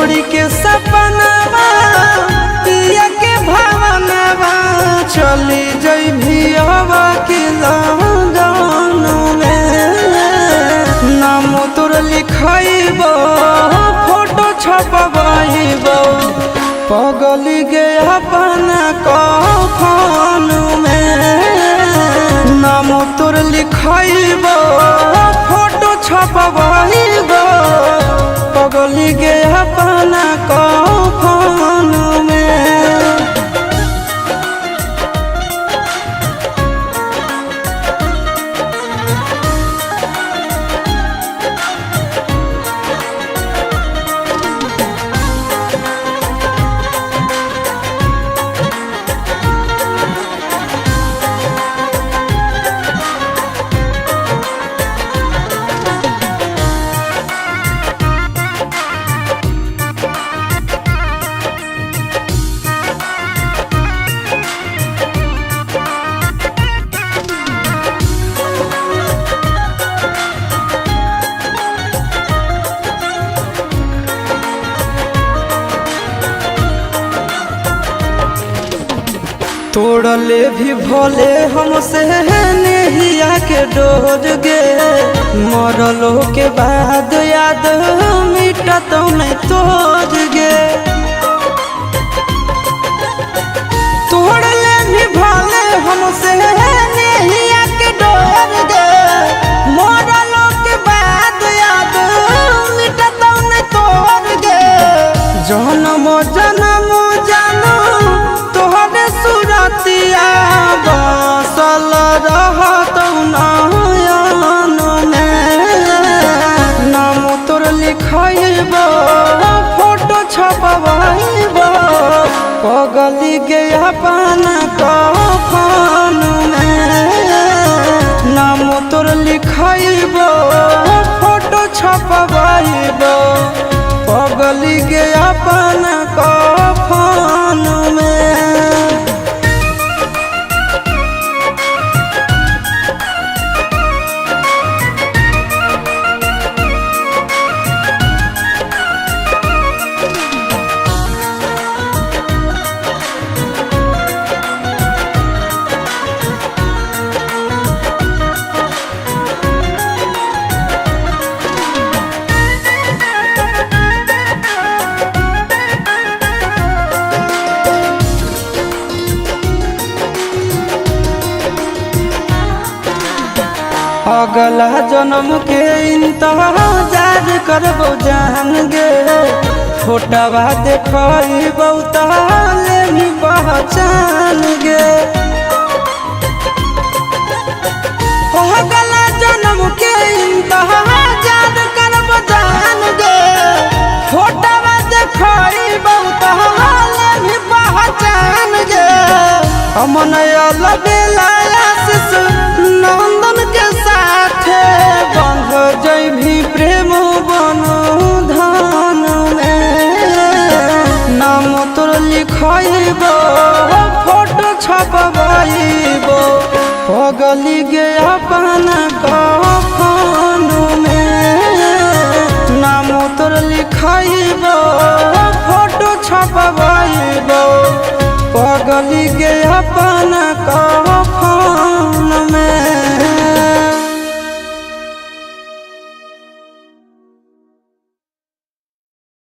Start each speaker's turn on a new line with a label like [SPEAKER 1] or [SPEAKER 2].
[SPEAKER 1] छोड़ी के सपनावा पिया के भावनावा चली जइभी हवा के लगन में। नाम तोर लिखइबो फोटो छपबइबो पगली गे अपना कफन में। नाम तोर लिखइबो फोटो छपबइबो पगली गे अपना कफन में। तोड़ले भी भोले हमसे नहिया के डोर गे मरलो के बाद याद मिटत नहीं तोड़ गे। तोड़ले भी भोले हमसे नहिया के डोर गे मरलो के बाद याद मिटत नहीं तोड़ गे। जन्म जन्म जानो तोहरे सुरतिया बसल रहत नयन में। नाम तोर लिखइबो फोटो छपबइबो पगली गे अपना कफन में। नाम तोर लिखइबो फोटो छपबइबो पगली गे अपना कफन में। अगला जन्म के इंतजार करबो जान गे फोटवा देखइबो ताले भी पहचान गे। अगला जन्म के इंतजार करबो जान गे फोटवा देखइबो ताले भी पहचान गे। अमन अलबेला आशीष नंदन के साथे बंध जइभी प्रेम बंधन में। नाम तोर लिखइबो फोटो छपबइबो पगली गे अपना